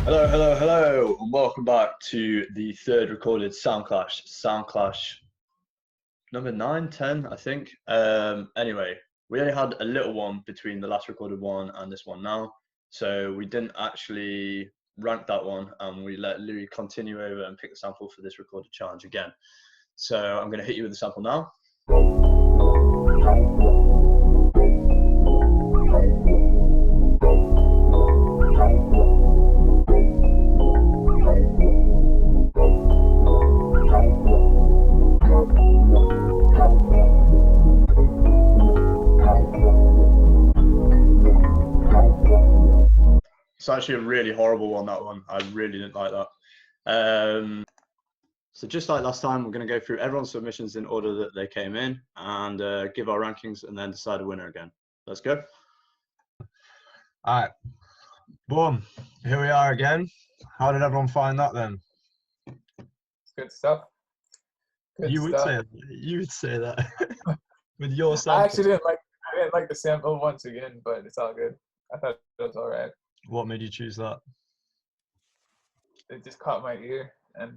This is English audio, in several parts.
Hello, hello, hello, and welcome back to the third recorded Soundclash number 9, 10, I think. Anyway, we only had a little one between the last recorded one and this one now, so we didn't actually rank that one, and we let Louis continue over and pick the sample for this recorded challenge again. So I'm going to hit you with the sample now. It's actually a really horrible one, that one. I really didn't like that. So just like last time, we're going to go through everyone's submissions in order that they came in and give our rankings and then decide a winner again. Let's go. All right, boom, here we are again. How did everyone find that then? Good stuff. You would say that with your sample. I actually didn't like the sample once again, but it's all good. I thought it was all right. What made you choose that? It just caught my ear, and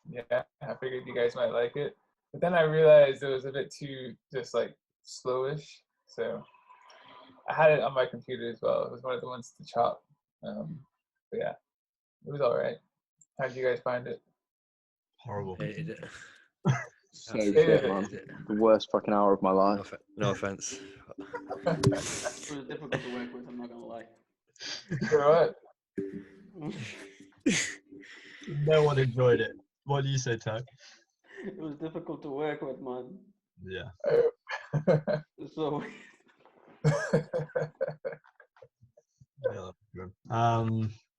yeah, I figured you guys might like it. But then I realized it was a bit too just like slowish, so I had it on my computer as well. It was one of the ones to chop. But yeah, it was all right. How did you guys find it? Horrible. Hated it. So shit, man. The worst fucking hour of my life. No offense. It was difficult to work with, I'm not gonna lie. For what? No one enjoyed it. What do you say, Tag? It was difficult to work with, man. Yeah. So Yeah.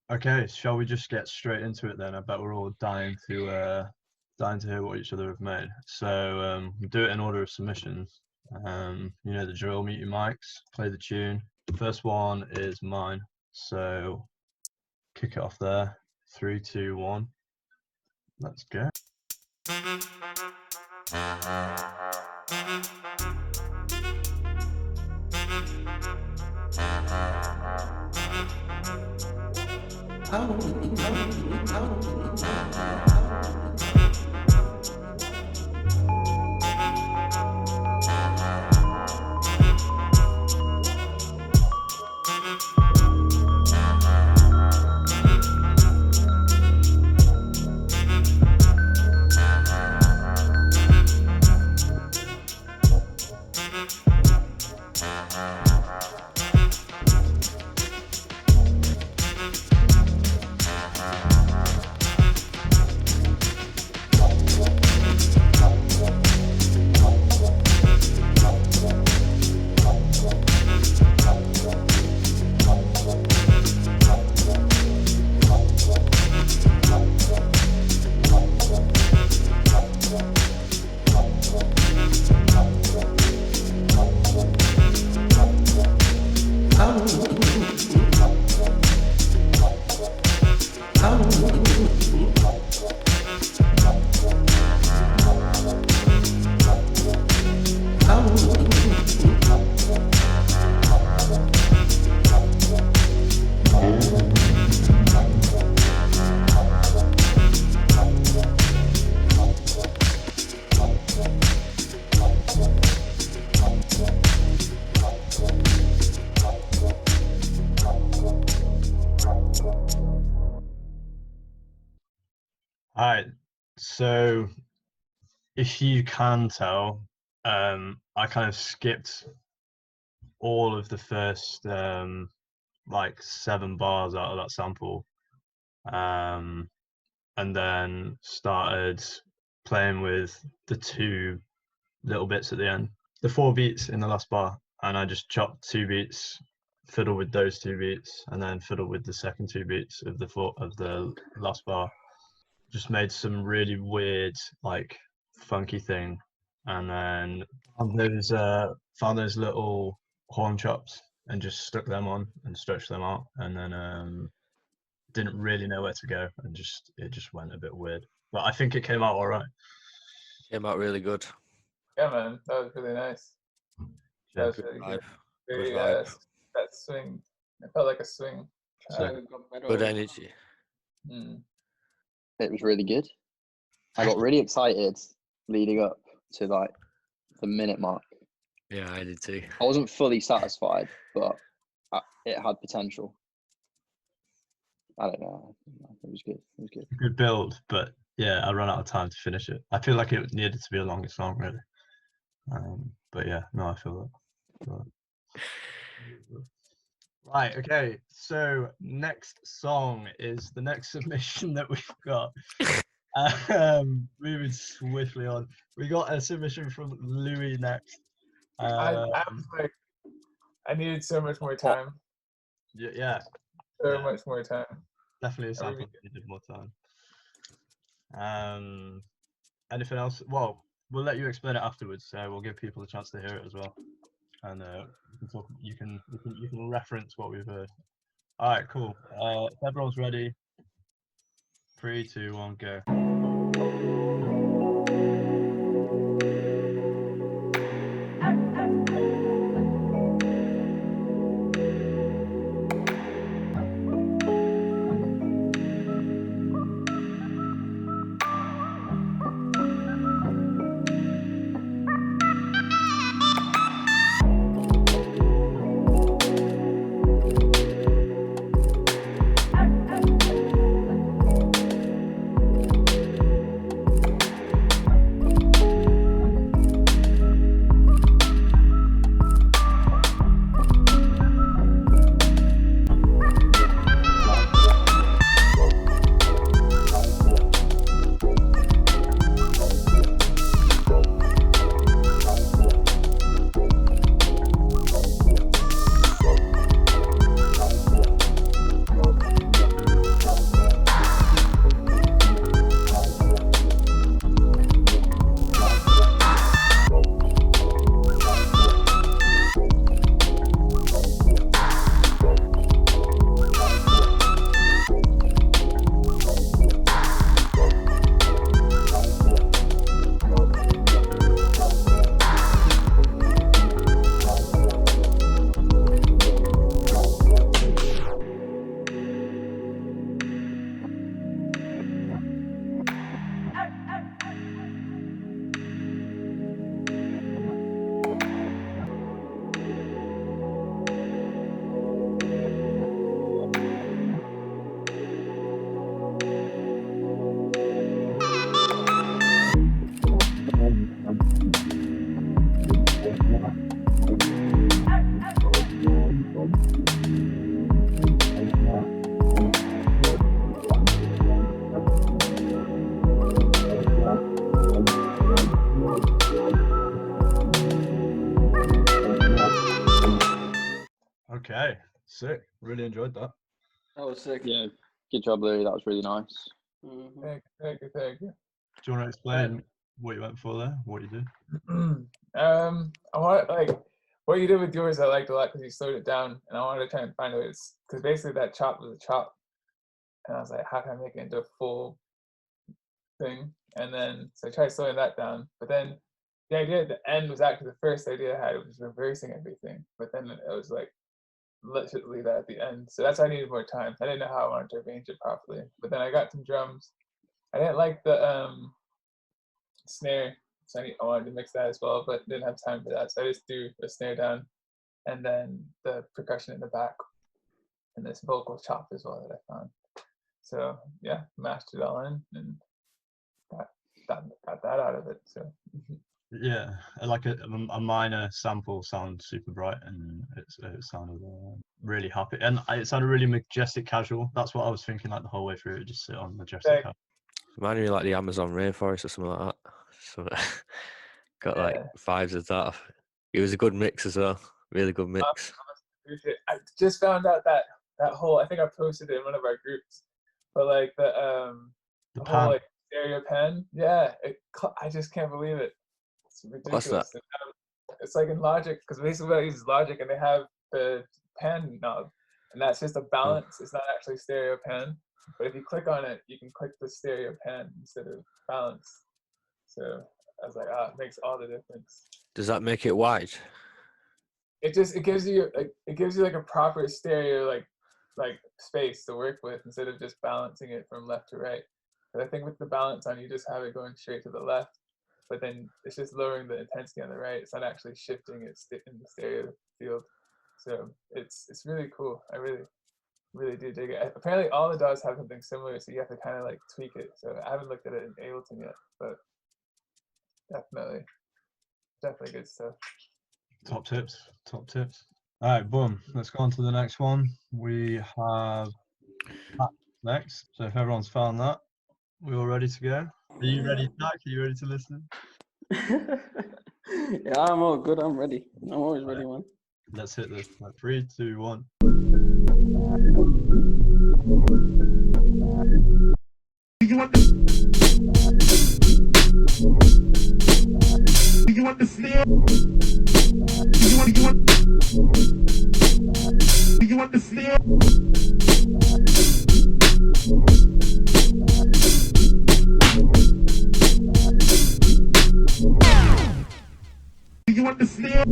Okay, shall we just get straight into it then? I bet we're all dying to hear what each other have made. So we'll do it in order of submissions. You know the drill. Mute your mics, play the tune. First one is mine. So kick it off there. 3, 2, 1. Let's go. All right, so if you can tell, I kind of skipped all of the first like 7 bars out of that sample, and then started playing with the 2 little bits at the end, the 4 beats in the last bar, and I just chopped 2 beats, fiddled with those 2 beats, and then fiddled with the second 2 beats of the last bar. Just made some really weird, like, funky thing, and then found those little horn chops and just stuck them on and stretched them out, and then didn't really know where to go, and it just went a bit weird. But I think it came out all right. Came out really good. Yeah, man, that was really nice. That was really good. Very, that swing. It felt like a swing. Good energy. It was really good. I got really excited leading up to like the minute mark. Yeah, I did too. I wasn't fully satisfied, but it had potential. I don't know. It was good. It was good. Good build, but yeah, I ran out of time to finish it. I feel like it needed to be a longer song, really. But yeah, no, I feel that. Right, okay. So next song is the next submission that we've got. Moving swiftly on, we got a submission from Louis next. I was like, I needed so much more time. Yeah. So much more time. Definitely a sample that needed more time. Anything else? Well, we'll let you explain it afterwards, so we'll give people a chance to hear it as well. And you can reference what we've heard. All right, cool. If everyone's ready, 3, 2, 1, go. Okay, sick. Really enjoyed that. That was sick. Yeah, good job, Louis. That was really nice. Mm-hmm. Thank you. Do you want to explain what you went for there? What you did? I want what you did with yours. I liked a lot because you slowed it down, and I wanted to try and find a way because basically that chop was a chop, and I was like, how can I make it into a full thing? And then so I tried slowing that down, but then the idea at the end was actually the first idea I had, which was reversing everything. But then it was like, let's just leave that at the end. So that's why I needed more time. I didn't know how I wanted to arrange it properly. But then I got some drums. I didn't like the snare, so I wanted to mix that as well, but didn't have time for that. So I just threw a snare down, and then the percussion in the back, and this vocal chop as well that I found. So yeah, mashed it all in and got that out of it. So Yeah, like a minor sample sounds super bright, and it sounded really happy, and it sounded really majestic casual. That's what I was thinking like the whole way through. It just sit on majestic casual. Reminded me like the Amazon rainforest or something like that. So got like vibes of that. It was a good mix as well. Really good mix. I just found out that whole, I think I posted it in one of our groups, but like the whole like stereo pen. Yeah, I just can't believe it. It's ridiculous. What's that? It's like in Logic, because basically I use Logic and they have the pen knob, and that's just a balance. It's not actually stereo pen, but if you click on it, you can click the stereo pen instead of balance. So I was like, it makes all the difference. Does that make it wide? It gives you like a proper stereo like like space to work with instead of just balancing it from left to right. But I think with the balance on, you just have it going straight to the left, but then it's just lowering the intensity on the right. It's not actually shifting it in the stereo field. So it's really cool. I really do dig it. Apparently all the DAWs have something similar, so you have to kind of like tweak it. So I haven't looked at it in Ableton yet, but definitely good stuff. Top tips. All right, boom. Let's go on to the next one. We have Pat next. So if everyone's found that, we're all ready to go. Are you ready, Jack? Are you ready to listen? Yeah, I'm all good. I'm ready. I'm always ready, man. Let's hit this. 3, 2, 1. You want the snare? You want the snare? You want the snare?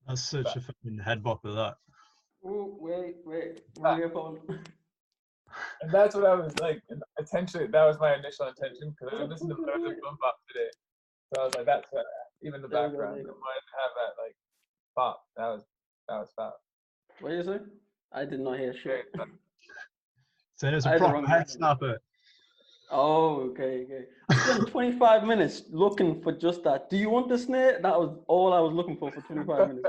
That's such a fucking head bop of that. Ooh, wait. And that's what I was like, intentionally, that was my initial intention, because I listened to boom bop today. So I was like, that's even the background. I wanted to have that like bop. That was fab. What did you say? I did not hear shit. So it's a proper head snapper. Oh, okay. I spent 25 minutes looking for just that. Do you want the snare? That was all I was looking for 25 minutes.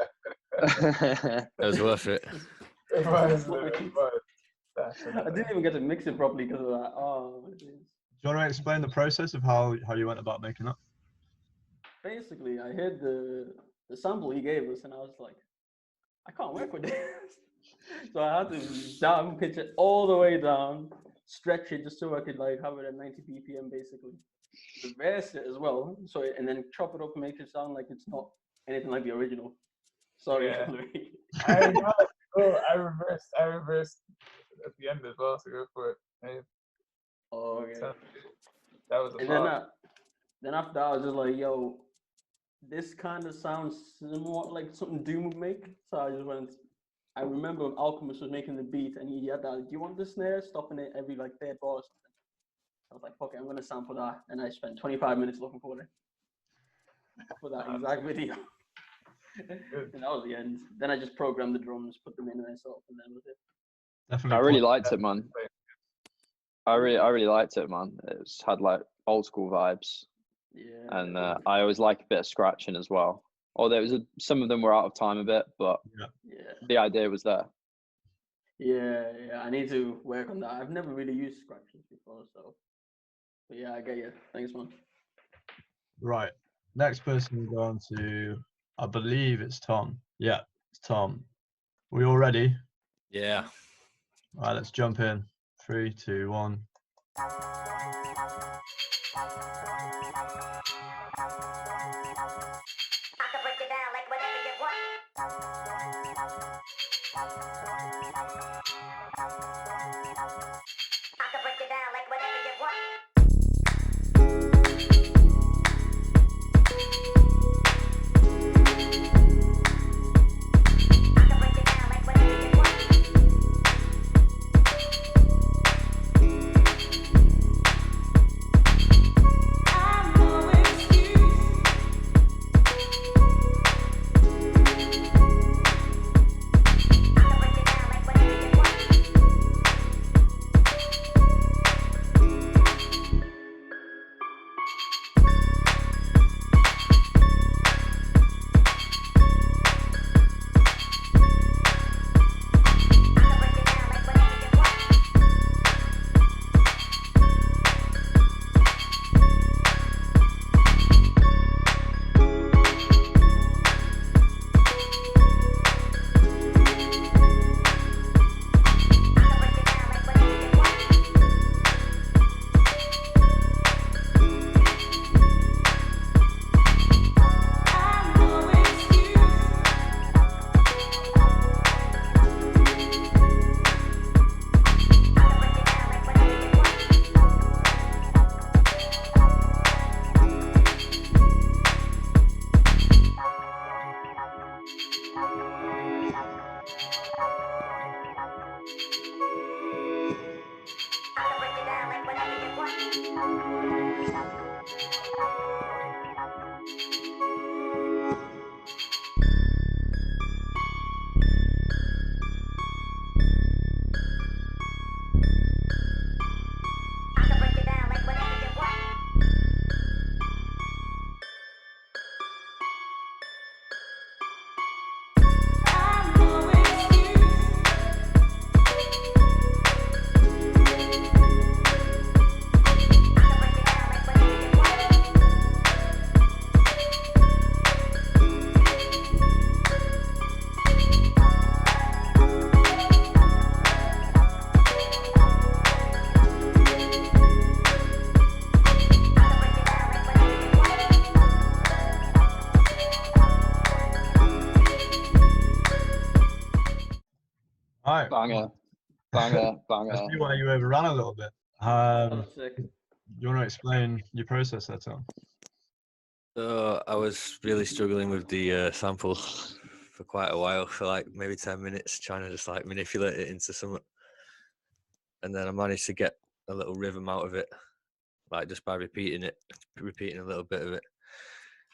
That was worth it. It was. I didn't even get to mix it properly because of that. Oh, do you want to explain the process of how you went about making that? Basically, I heard the sample he gave us, and I was like, I can't work with this. So I had to down pitch it all the way down, stretch it just so I could like have it at 90 BPM basically. Reverse it as well, so and then chop it up and make it sound like it's not anything like the original. Sorry. Yeah. I know. Oh, I reversed at the end as well, so go for it. Oh, okay. So, that was a and then after that, I was just like, yo, this kind of sounds somewhat like something Doom would make. So I just went. I remember when Alchemist was making the beat, and he had that. Do you want the snare? Stopping it every like third bar or something. I was like, fuck it, I'm gonna sample that, and I spent 25 minutes looking for it for that exact video. And that was the end. Then I just programmed the drums, put them in myself, and then was it. Definitely. I really liked it, man. I really liked it, man. It's had like old school vibes. Yeah. And I always like a bit of scratching as well. Although some of them were out of time a bit, but the idea was there. Yeah. I need to work on that. I've never really used scratches before, so. But yeah, I get you. Thanks, man. Right. Next person we'll go on to, I believe it's Tom. Yeah, it's Tom. We all ready? Yeah. All right, let's jump in. 3, 2, 1. All right. Banger, banger, I banger. see why you overran a little bit. That's sick. You want to explain your process there, Tom? So I was really struggling with the sample for quite a while, for like maybe 10 minutes, trying to just like manipulate it into something. And then I managed to get a little rhythm out of it, like just by repeating a little bit of it.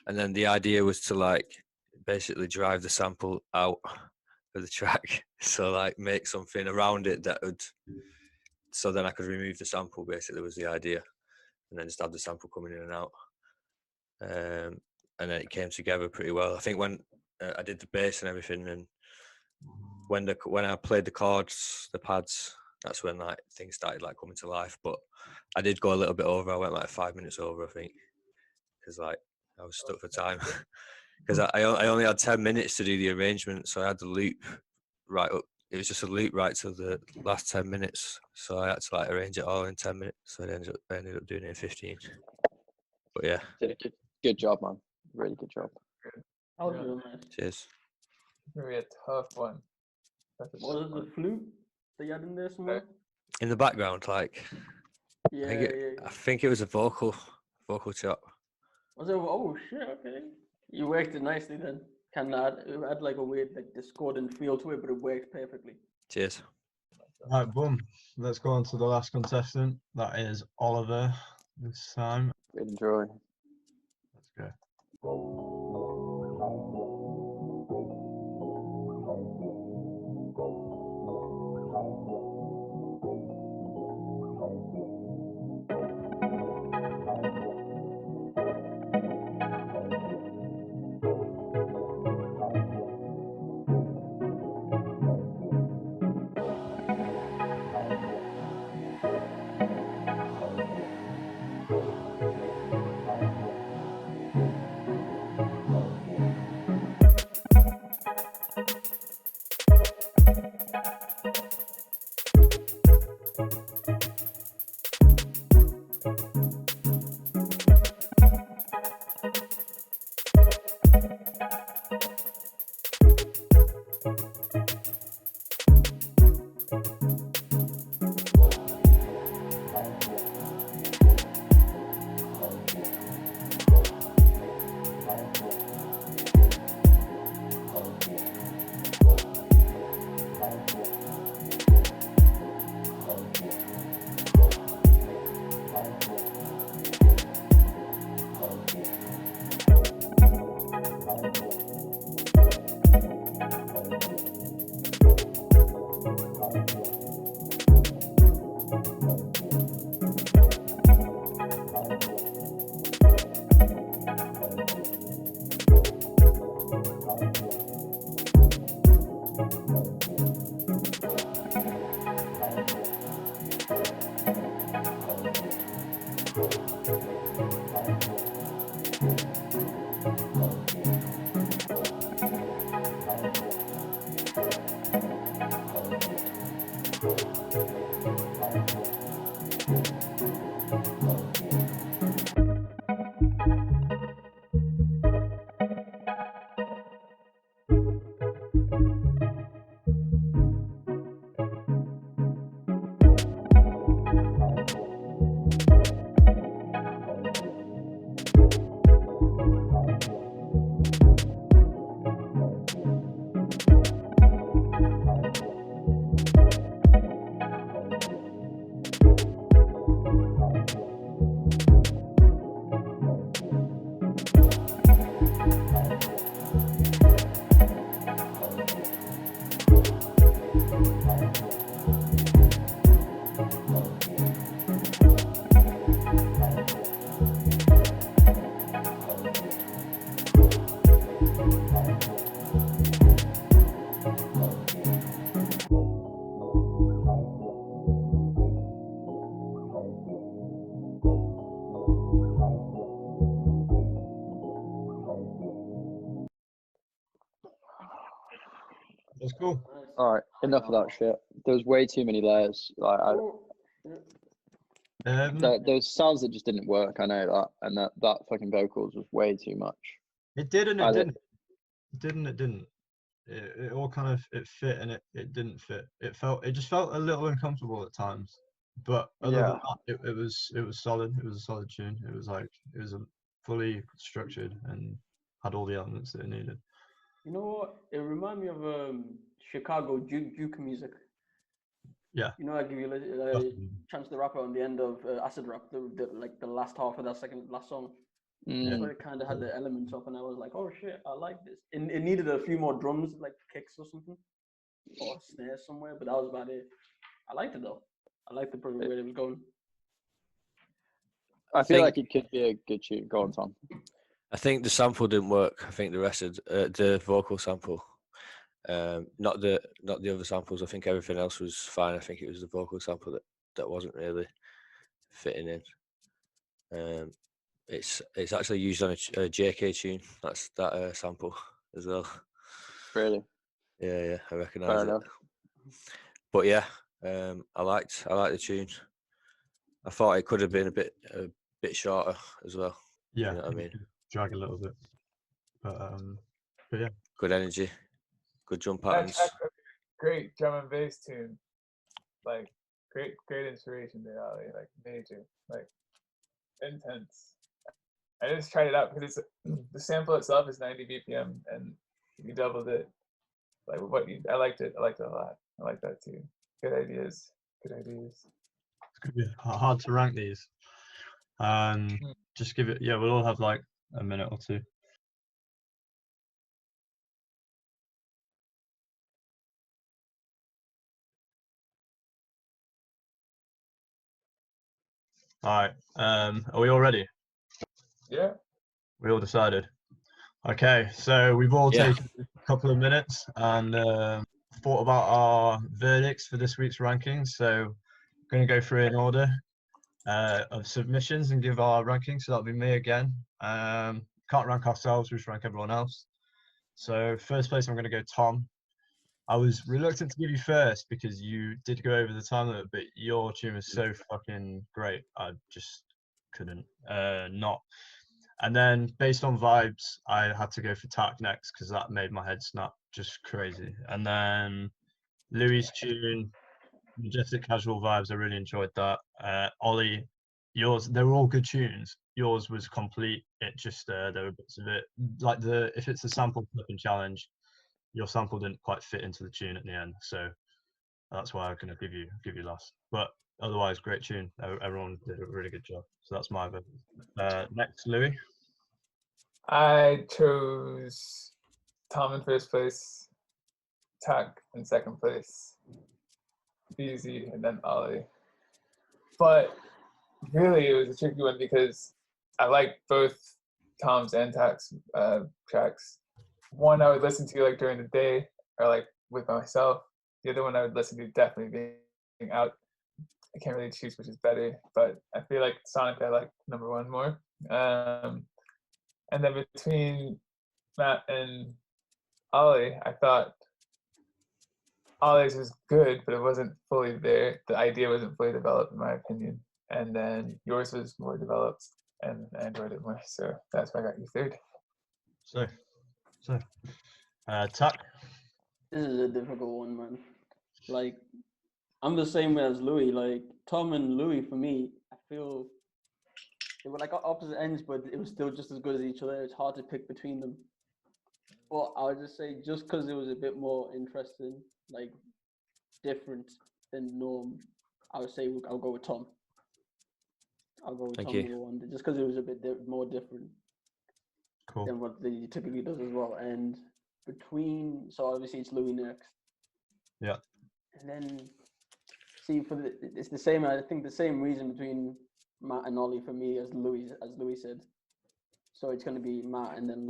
And then the idea was to like basically drive the sample out of the track. So like make something around it that would, so then I could remove the sample, basically was the idea. And then just have the sample coming in and out. And then it came together pretty well. I think when I did the bass and everything, and when I played the chords, the pads, that's when like things started like coming to life. But I did go a little bit over. I went like 5 minutes over, I think, because like I was stuck for time. Because I only had 10 minutes to do the arrangement, so I had the loop right up. It was just a loop right to the last 10 minutes, so I had to like arrange it all in 10 minutes. So I ended up doing it in 15. But yeah, Did a good job, man. Really good job. That was real nice. cheers. It's gonna be a tough one. That's a Was tough it the one. flute that you had in there somewhere? In the background, like Yeah, I think it was a vocal chop. Was it? Oh shit! Okay, you worked it nicely then. Kind of it had like a weird like discordant feel to it, but it worked perfectly. Cheers. All right, boom. Let's go on to the last contestant. That is Oliver this time. Good enjoy. Let's go. That's cool. Nice. All right, enough of that shit. There was way too many layers. Like Oh, those sounds that just didn't work. I know that, and that fucking vocals was way too much. It did and it I- didn't. It did and it didn't. it all kind of it fit and it didn't fit. It just felt a little uncomfortable at times. But other than that, it was solid. It was a solid tune. It was a fully structured and had all the elements that it needed. You know what? It reminded me of Chicago juke music. Yeah. You know, I give you Chance the Rapper on the end of Acid Rap, the last half of that last song. Mm. So it kind of had the elements of, and I was like, oh shit, I like this. It needed a few more drums, like kicks or something, or snares somewhere, but that was about it. I liked it though. I liked the way it was going. I feel like it could be a good tune. Go on, Tom. I think the sample didn't work. I think the rest of the vocal sample, not the other samples. I think everything else was fine. I think it was the vocal sample that wasn't really fitting in. It's actually used on a JK tune. That's that sample as well. Really? Yeah, I recognise it. Enough. But yeah, I liked the tune. I thought it could have been a bit shorter as well. Yeah, you know what I mean. Drag a little bit, but yeah. Good energy, good jump That patterns. track, great drum and bass tune, like great inspiration there, Ali. Like major, like intense. I just tried it out because it's the sample itself is 90 BPM and you doubled it. Like I liked it. I liked it a lot. I like that too. Good ideas. It's gonna be hard to rank these. Just give it. Yeah, we'll all have like a minute or two. All right. Are we all ready? Yeah. We all decided. Okay, so we've all taken a couple of minutes and thought about our verdicts for this week's rankings. So I'm going to go through in order of submissions and give our rankings. So that'll be me again. Can't rank ourselves, we just rank everyone else. So first place, I'm going to go Tom. I was reluctant to give you first because you did go over the time limit, but your tune was so fucking great. I just couldn't not. And then based on vibes, I had to go for Tack next because that made my head snap just crazy. And then Louis' tune, Majestic Casual Vibes, I really enjoyed that. Ollie, yours, they were all good tunes. Yours was complete. It just there were bits of it like if it's a sample flipping challenge, your sample didn't quite fit into the tune at the end. So that's why I'm gonna give you last. But otherwise, great tune. Everyone did a really good job. So that's my vote. Next, Louis. I chose Tom in first place, Tack in second place, Feezy, and then Ollie. But really, it was a tricky one because I like both Tom's and Tack's tracks. One I would listen to like during the day or like with myself. The other one I would listen to definitely being out. I can't really choose which is better, but I feel like Sonic I like number one more. And then between Matt and Ollie, I thought Ollie's was good, but it wasn't fully there. The idea wasn't fully developed, in my opinion. And then yours was more developed, and I enjoyed it more. So that's why I got you third. So, Tack. This is a difficult one, man. Like, I'm the same way as Louis. Like, Tom and Louis, for me, I feel they were like opposite ends, but it was still just as good as each other. It's hard to pick between them. But I would just say, just because it was a bit more interesting, like different than norm, I would say I'll go with Tom. I'll go with Thank Tom you. number one, just because it was a bit more different than what he typically does as well. And between, so obviously it's Louis next. Yeah. And then, see, it's the same. I think the same reason between Matt and Ollie for me as Louis said. So it's going to be Matt and then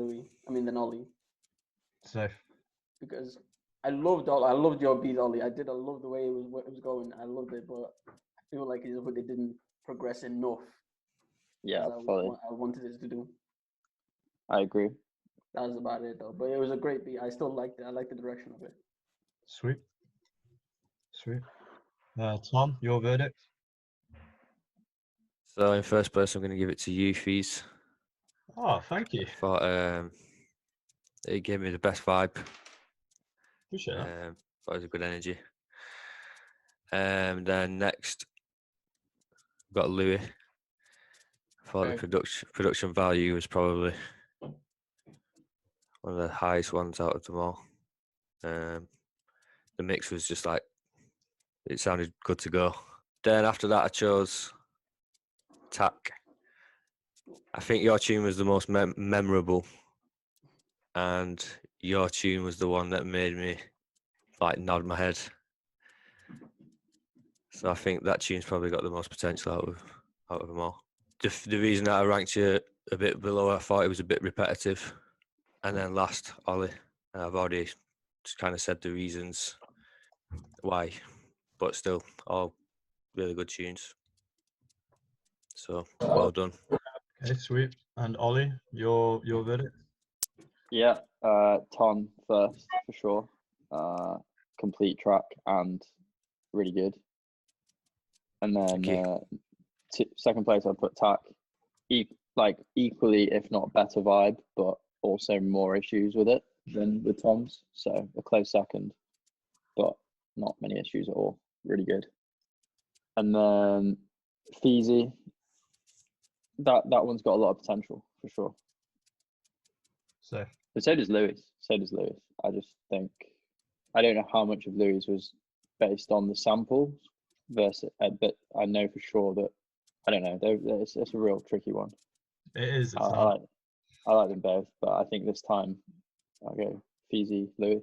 then Ollie. So. Because I loved your beat, Ollie. I love the way it was going. I loved it, but I feel like it didn't progress enough. Yeah, I wanted it to do. I agree. That was about it, though. But it was a great beat. I still liked it. I liked the direction of it. Sweet. Tom, your verdict? So in first place, I'm going to give it to you, Feez. Oh, thank you. Thought it gave me the best vibe. Appreciate that. Thought it was a good energy. Then next, got Louis. Thought Okay. the production value was probably one of the highest ones out of them all. The mix was just like, it sounded good to go. Then after that, I chose Tack. I think your tune was the most memorable, and your tune was the one that made me like nod my head. So I think that tune's probably got the most potential out of them all. The reason that I ranked you a bit below, I thought it was a bit repetitive. And then last, Ollie, and I've already just kind of said the reasons why, but still, all really good tunes. So well done. Okay, sweet. And Ollie, your verdict? Yeah, Tom first for sure. Complete track and really good. And Thank you. then second place I put Tack. Equally, if not better vibe, but also more issues with it than with Tom's. So a close second, but not many issues at all. Really good. And then Feezy, that one's got a lot of potential for sure. So But so does Louis. I just think, I don't know how much of Louis was based on the samples versus, but I know for sure that, I don't know, it's a real tricky one. it is. I like them both, but I think this time I'll go Feezy, Louis.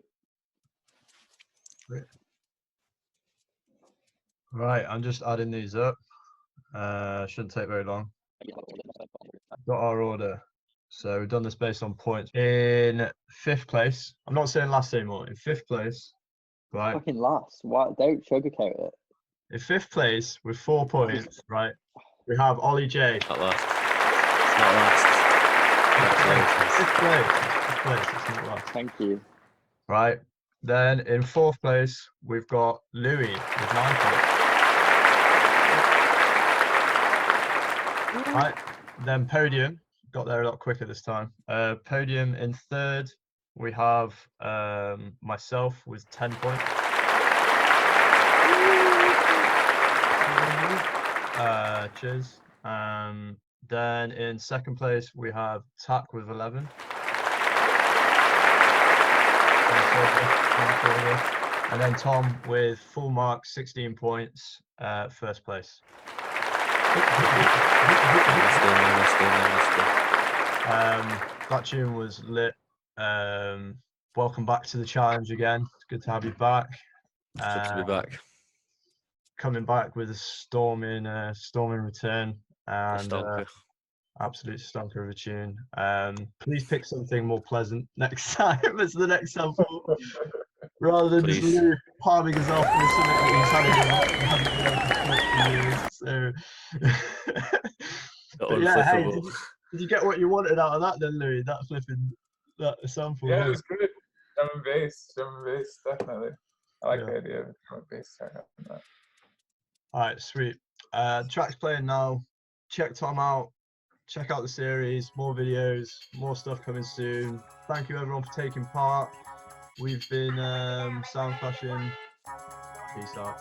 Right, I'm just adding these up. Shouldn't take very long. Got our order. So we've done this based on points. In 5th place, I'm not saying last anymore. In 5th place, right? Fucking last. Why? Don't sugarcoat it. In 5th place with 4 points, right? We have Ollie J. Not last. It's not last. Fifth place. It's not last. Thank you. Right. Then in 4th place, we've got Louis with 9 points. Right. Then podium. Got there a lot quicker this time. Podium in 3rd, we have myself with 10 points. Cheers. Then in 2nd place, we have Tack with 11. And then Tom with full mark, 16 points, 1st place. That tune was lit. Welcome back to the challenge again. It's good to have you back. Good to be back. Coming back with a storming return and Stonker. absolute stonker of a tune. Please pick something more pleasant next time as the next sample, rather than Please. just Lou palming us off with something that he's had in so, yeah, hey, did you get what you wanted out of that then, Louis? That sample. Yeah, it was good. Drum and bass, definitely. I like the idea of a drum and bass track on that. All right, sweet. Track's playing now. Check Tom out. Check out the series. More videos. More stuff coming soon. Thank you everyone for taking part. We've been Soundclashing. Peace out.